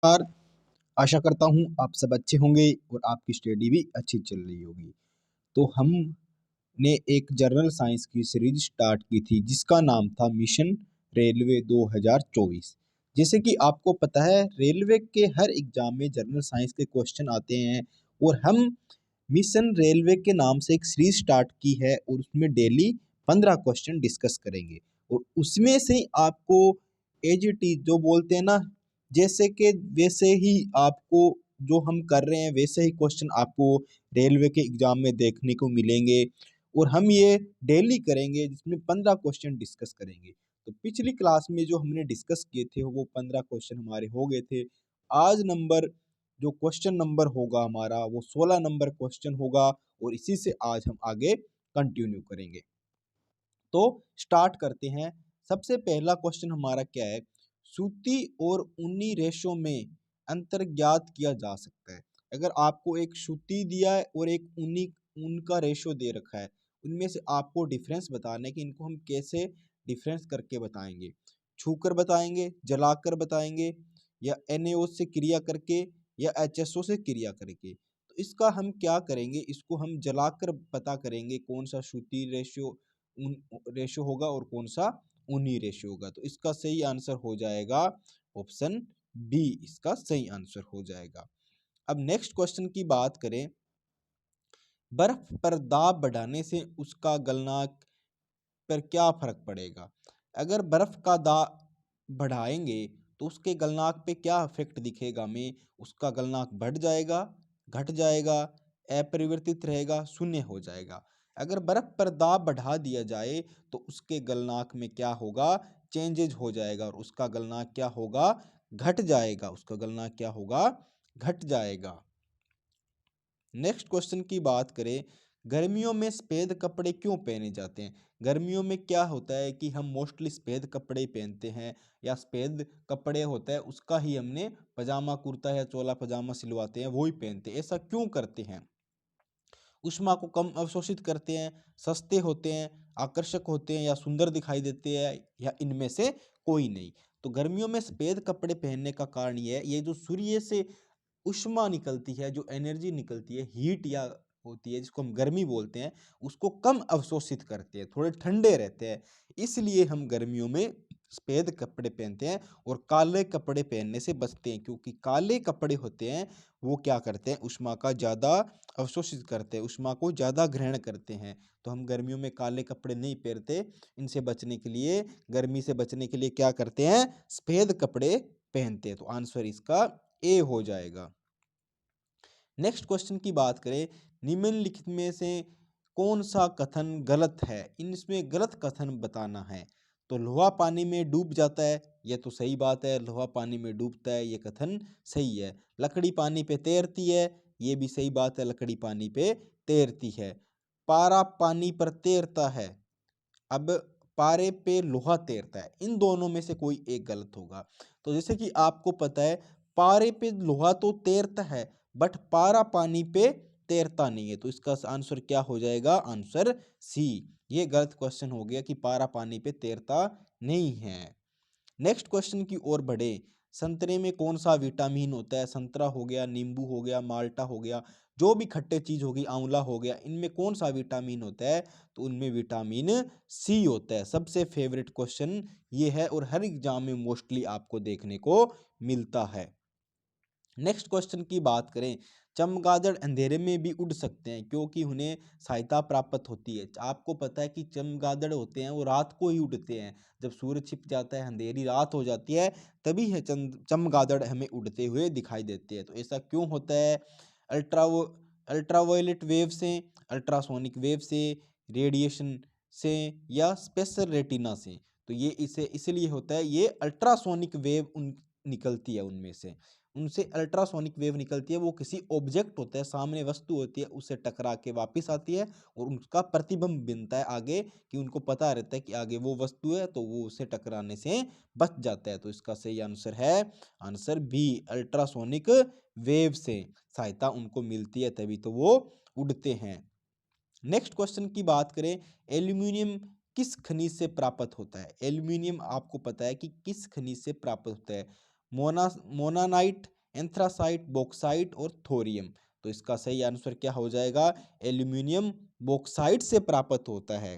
नमस्कार। आशा करता हूँ आप सब अच्छे होंगे और आपकी स्टडी भी अच्छी चल रही होगी। तो हमने एक जनरल साइंस की सीरीज स्टार्ट की थी जिसका नाम था मिशन रेलवे 2024। जैसे कि आपको पता है रेलवे के हर एग्जाम में जनरल साइंस के क्वेश्चन आते हैं और हम मिशन रेलवे के नाम से एक सीरीज स्टार्ट की है और उसमें डेली 15 क्वेश्चन डिस्कस करेंगे और उसमें से आपको एजीटी जो बोलते हैं ना, जैसे कि वैसे ही आपको जो हम कर रहे हैं वैसे ही क्वेश्चन आपको रेलवे के एग्जाम में देखने को मिलेंगे और हम ये डेली करेंगे जिसमें 15 क्वेश्चन डिस्कस करेंगे। तो पिछली क्लास में जो हमने डिस्कस किए थे वो 15 क्वेश्चन हमारे हो गए थे। आज जो क्वेश्चन नंबर होगा हमारा वो 16 नंबर क्वेश्चन होगा और इसी से आज हम आगे कंटिन्यू करेंगे। तो स्टार्ट करते हैं। सबसे पहला क्वेश्चन हमारा क्या है? सूती और ऊनी रेशों में अंतर ज्ञात किया जा सकता है। अगर आपको एक सूती दिया है और एक ऊनी ऊन का रेशो दे रखा है, उनमें से आपको डिफरेंस बताना है कि इनको हम कैसे डिफरेंस करके बताएंगे। छूकर बताएंगे, जलाकर बताएंगे, या NaO से क्रिया करके, या HSO से क्रिया करके। तो इसका हम क्या करेंगे, इसको हम जलाकर पता करेंगे कौन सा सूती रेशो होगा और कौन सा ऊनी रेशो होगा। तो इसका सही आंसर हो जाएगा ऑप्शन बी, इसका सही आंसर हो जाएगा। अब नेक्स्ट क्वेश्चन की बात करें, बर्फ पर दाब बढ़ाने से उसका गलनांक पर क्या फर्क पड़ेगा? अगर बर्फ का दाब बढ़ाएंगे तो उसके गलनांक पे क्या इफेक्ट दिखेगा हमें? उसका गलनांक बढ़ जाएगा, घट जाएगा, अपरिवर्तित रहेगा, शून्य हो जाएगा। अगर बर्फ पर दाब बढ़ा दिया जाए तो उसके गलनांक में क्या होगा? चेंजेज हो जाएगा और उसका गलनांक क्या होगा? घट जाएगा। उसका गलनांक क्या होगा? घट जाएगा। नेक्स्ट क्वेश्चन की बात करें, गर्मियों में सफ़ेद कपड़े क्यों पहने जाते हैं? गर्मियों में क्या होता है कि हम मोस्टली सफ़ेद कपड़े ही पहनते हैं, या सफ़ेद कपड़े होता है उसका ही हमने पजामा कुर्ता या चोला पजामा सिलवाते हैं, वो ही पहनते हैं। ऐसा क्यों करते हैं? ऊष्मा को कम अवशोषित करते हैं, सस्ते होते हैं, आकर्षक होते हैं, या सुंदर दिखाई देते हैं, या इनमें से कोई नहीं। तो गर्मियों में सफ़ेद कपड़े पहनने का कारण ये है, ये जो सूर्य से ऊष्मा निकलती है, जो एनर्जी निकलती है, हीट या होती है जिसको हम गर्मी बोलते हैं, उसको कम अवशोषित करते हैं, थोड़े ठंडे रहते हैं। इसलिए हम गर्मियों में सफ़ेद कपड़े पहनते हैं और काले कपड़े पहनने से बचते हैं, क्योंकि काले कपड़े होते हैं वो क्या करते हैं? ऊष्मा का ज़्यादा अवशोषित करते हैं, ऊष्मा को ज़्यादा ग्रहण करते हैं। तो हम गर्मियों में काले कपड़े नहीं पहनते। इनसे बचने के लिए, गर्मी से बचने के लिए क्या करते हैं? सफ़ेद कपड़े पहनते हैं। तो आंसर इसका ए हो जाएगा। नेक्स्ट क्वेश्चन की बात करें, निम्नलिखित में से कौन सा कथन गलत है? इसमें गलत कथन बताना है। तो लोहा पानी में डूब जाता है, यह तो सही बात है, लोहा पानी में डूबता है, ये कथन सही है। लकड़ी पानी पे तैरती है, ये भी सही बात है, लकड़ी पानी पे तैरती है। पारा पानी पर तैरता है, अब पारे पे लोहा तैरता है, इन दोनों में से कोई एक गलत होगा। तो जैसे कि आपको पता है पारे पे लोहा तो तैरता है, बट पारा पानी पे तैरता नहीं है। तो इसका आंसर क्या हो जाएगा? Answer C. ये गलत क्वेश्चन हो गया कि पारा पानी पे तैरता नहीं है। नेक्स्ट क्वेश्चन की ओर बढ़े, संतरे में कौन सा विटामिन होता है? संतरा हो गया, नींबू हो गया, माल्टा हो गया, जो भी खट्टे चीज होगी, आंवला हो गया, इनमें कौन सा विटामिन होता है? तो उनमें विटामिन सी होता है। सबसे फेवरेट क्वेश्चन ये है और हर एग्जाम में मोस्टली आपको देखने को मिलता है। नेक्स्ट क्वेश्चन की बात करें, चमगादड़ अंधेरे में भी उड़ सकते हैं क्योंकि उन्हें सहायता प्राप्त होती है। आपको पता है कि चमगादड़ होते हैं वो रात को ही उड़ते हैं, जब सूर्य छिप जाता है, अंधेरी रात हो जाती है, तभी है चमगादड़ हमें उड़ते हुए दिखाई देते हैं। तो ऐसा क्यों होता है? अल्ट्रा अल्ट्रावायलेट वेव से, अल्ट्रासोनिक वेव से, रेडिएशन से, या स्पेशल रेटिना से। तो ये इसे इसलिए होता है, ये अल्ट्रासोनिक वेव निकलती है उनमें से, उनसे अल्ट्रासोनिक वेव निकलती है। वो किसी ऑब्जेक्ट होता है, सामने वस्तु होती है, उससे टकरा के वापस आती है और उसका प्रतिबिंब बनता है आगे, कि उनको पता रहता है कि आगे वो वस्तु है, तो वो उससे टकराने से बच जाता है। तो इसका सही आंसर है आंसर बी, अल्ट्रासोनिक वेव से सहायता उनको मिलती है, तभी तो वो उड़ते हैं। नेक्स्ट क्वेश्चन की बात करें, एल्यूमिनियम किस खनिज से प्राप्त होता है? एल्यूमिनियम आपको पता है कि किस खनिज से प्राप्त होता है? मोनानाइट, एंथ्रासाइट, बॉक्साइट और थोरियम। तो इसका सही आंसर क्या हो जाएगा? एल्यूमिनियम बॉक्साइट से प्राप्त होता है।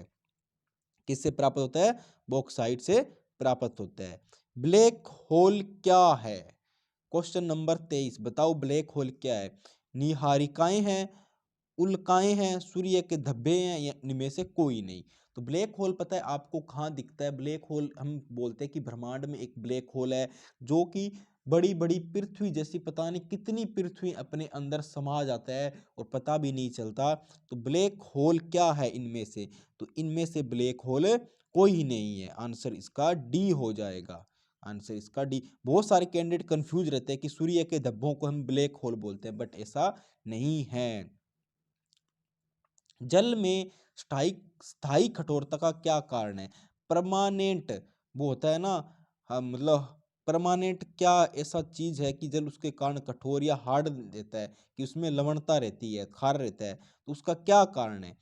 किससे प्राप्त होता है? बॉक्साइट से प्राप्त होता है। ब्लैक होल क्या है? क्वेश्चन नंबर 23, बताओ ब्लैक होल क्या है? निहारिकाएं हैं, उल्काएं हैं, सूर्य के धब्बे हैं, या इनमें से कोई नहीं। तो ब्लैक होल पता है आपको कहाँ दिखता है? ब्लैक होल हम बोलते हैं कि ब्रह्मांड में एक ब्लैक होल है जो कि बड़ी बड़ी पृथ्वी जैसी पता नहीं कितनी पृथ्वी अपने अंदर समा जाता है और पता भी नहीं चलता। तो ब्लैक होल क्या है इनमें से? तो इनमें से ब्लैक होल कोई नहीं है। आंसर इसका डी हो जाएगा। आंसर इसका डी। बहुत सारे कैंडिडेट कंफ्यूज रहते हैं कि सूर्य के धब्बों को हम ब्लैक होल बोलते हैं, बट ऐसा नहीं है। जल में स्थायी स्थायी कठोरता का क्या कारण है? परमानेंट वो होता है ना, हाँ, मतलब परमानेंट क्या ऐसा चीज है कि जल उसके कारण कठोर या हार्ड देता है, कि उसमें लवणता रहती है, खार रहता है, तो उसका क्या कारण है?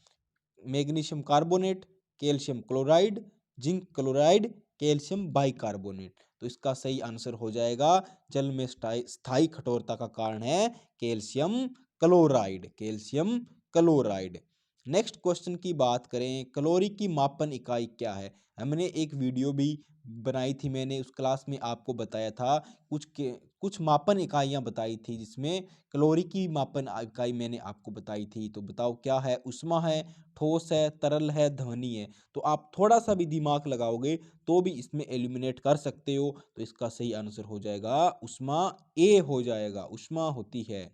Magnesium carbonate, calcium chloride, zinc chloride, calcium bicarbonate. तो इसका सही आंसर हो जाएगा, जल में स्थायी कठोरता का कारण है calcium chloride. Calcium chloride. Next question की बात करें, कैलोरी की मापन इकाई क्या है? हमने एक वीडियो भी बनाई थी, मैंने उस क्लास में आपको बताया था, कुछ मापन इकाइयां बताई थी, जिसमें कैलोरी की मापन इकाई मैंने आपको बताई थी। तो बताओ क्या है? उष्मा है, ठोस है, तरल है, ध्वनि है। तो आप थोड़ा सा भी दिमाग लगाओगे तो भी इसमें एलिमिनेट कर सकते हो। तो इसका सही आंसर हो जाएगा उष्मा, ए हो जाएगा, उष्मा होती है।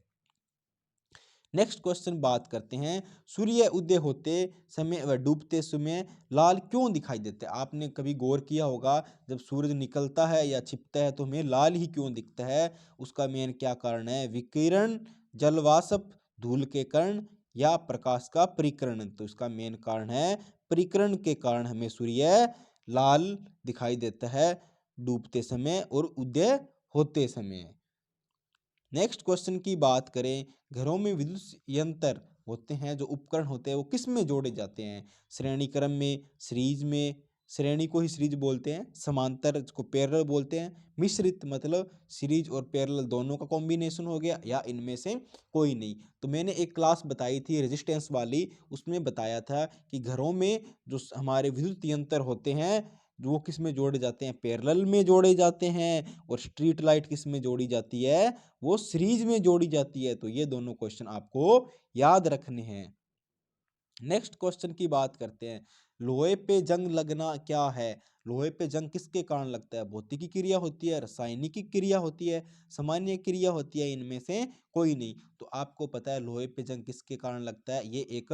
नेक्स्ट क्वेश्चन बात करते हैं, सूर्य उदय होते समय व डूबते समय लाल क्यों दिखाई देता है? आपने कभी गौर किया होगा, जब सूरज निकलता है या छिपता है तो हमें लाल ही क्यों दिखता है? उसका मेन क्या कारण है? विकिरण, जलवाष्प, धूल के कण, या प्रकाश का परिकरण। तो इसका मेन कारण है परिकरण के कारण हमें सूर्य लाल दिखाई देता है डूबते समय और उदय होते समय। नेक्स्ट क्वेश्चन की बात करें, घरों में विद्युत यंत्र होते हैं, जो उपकरण होते हैं, वो किस में जोड़े जाते हैं? श्रेणी क्रम में, सीरीज में, श्रेणी को ही सीरीज बोलते हैं, समांतर को पैरेलल बोलते हैं, मिश्रित मतलब सीरीज और पैरेलल दोनों का कॉम्बिनेशन हो गया, या इनमें से कोई नहीं। तो मैंने एक क्लास बताई थी रेजिस्टेंस वाली, उसमें बताया था कि घरों में जो हमारे विद्युत यंत्र होते हैं वो किस में जोड़े जाते हैं? पैरेलल में जोड़े जाते हैं। और स्ट्रीट लाइट किस में जोड़ी जाती है? वो सीरीज में जोड़ी जाती है। तो ये दोनों क्वेश्चन आपको याद रखने हैं। नेक्स्ट क्वेश्चन की बात करते हैं, लोहे पे जंग लगना क्या है? लोहे पे जंग किसके कारण लगता है? भौतिकी क्रिया होती है, रासायनिक क्रिया होती है, सामान्य क्रिया होती है, इनमें से कोई नहीं। तो आपको पता है लोहे पे जंग किसके कारण लगता है? ये एक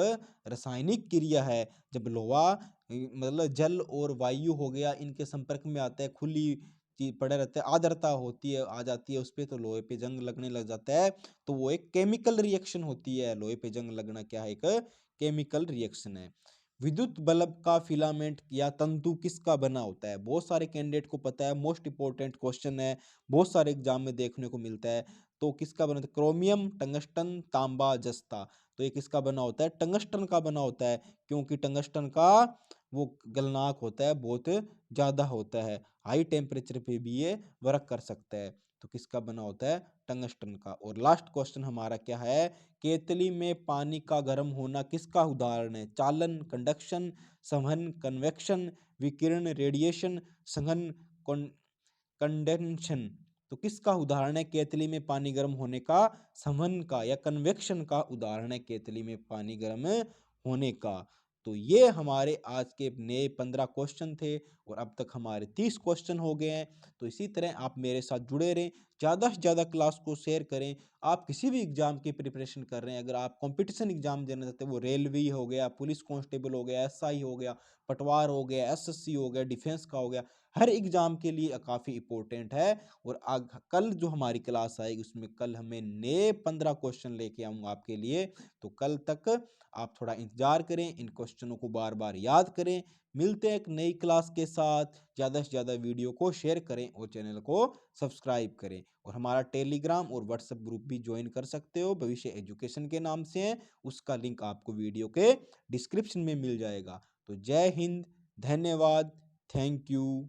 रासायनिक क्रिया है। जब लोहा मतलब जल और वायु हो गया, इनके संपर्क में आता है, खुली चीज पड़े रहते हैं, आर्द्रता होती है, आ जाती है उस पर, तो लोहे पे जंग लगने लग जाता है। तो वो एक केमिकल रिएक्शन होती है। लोहे पे जंग लगना क्या है? एक केमिकल रिएक्शन है। विद्युत बल्ब का फिलामेंट या तंतु किसका बना होता है? बहुत सारे कैंडिडेट को पता है, मोस्ट इंपोर्टेंट क्वेश्चन है, बहुत सारे एग्जाम में देखने को मिलता है। तो किसका बना होता है? क्रोमियम, टंगस्टन, तांबा, जस्ता। तो ये किसका बना होता है? टंगस्टन का बना होता है, क्योंकि टंगस्टन का वो गलनांक होता है, बहुत ज्यादा होता है, हाई टेम्परेचर पे भी ये वर्क कर सकता है। तो किसका बना होता है? टंगस्टन का। और लास्ट क्वेश्चन हमारा क्या है? केतली में पानी का गर्म होना किसका उदाहरण है? चालन, कंडक्शन, संवहन, कन्वेक्शन, विकिरण, रेडिएशन, संघन, कंडेंशन। तो किसका उदाहरण है केतली में पानी गर्म होने का? संवहन का या कन्वेक्शन का उदाहरण है केतली में पानी गर्म होने का। तो ये हमारे आज के नए 15 क्वेश्चन थे, और अब तक हमारे 30 क्वेश्चन हो गए हैं। तो इसी तरह आप मेरे साथ जुड़े रहें, ज़्यादा से ज़्यादा क्लास को शेयर करें। आप किसी भी एग्जाम की प्रिपरेशन कर रहे हैं, अगर आप कंपटीशन एग्जाम देना चाहते हैं, वो रेलवे हो गया, पुलिस कांस्टेबल हो गया, एसआई हो गया, पटवार हो गया, एसएससी हो गया, डिफेंस का हो गया, हर एग्जाम के लिए काफ़ी इंपॉर्टेंट है। और कल जो हमारी क्लास आएगी उसमें कल हमें नए 15 क्वेश्चन लेके आऊँगा आपके लिए। तो कल तक आप थोड़ा इंतजार करें, इन क्वेश्चनों को बार बार याद करें। मिलते हैं एक नई क्लास के साथ। ज़्यादा से ज़्यादा वीडियो को शेयर करें और चैनल को सब्सक्राइब करें। और हमारा टेलीग्राम और व्हाट्सएप ग्रुप भी ज्वाइन कर सकते हो, भविष्य एजुकेशन के नाम से है, उसका लिंक आपको वीडियो के डिस्क्रिप्शन में मिल जाएगा। तो जय हिंद, धन्यवाद, थैंक यू।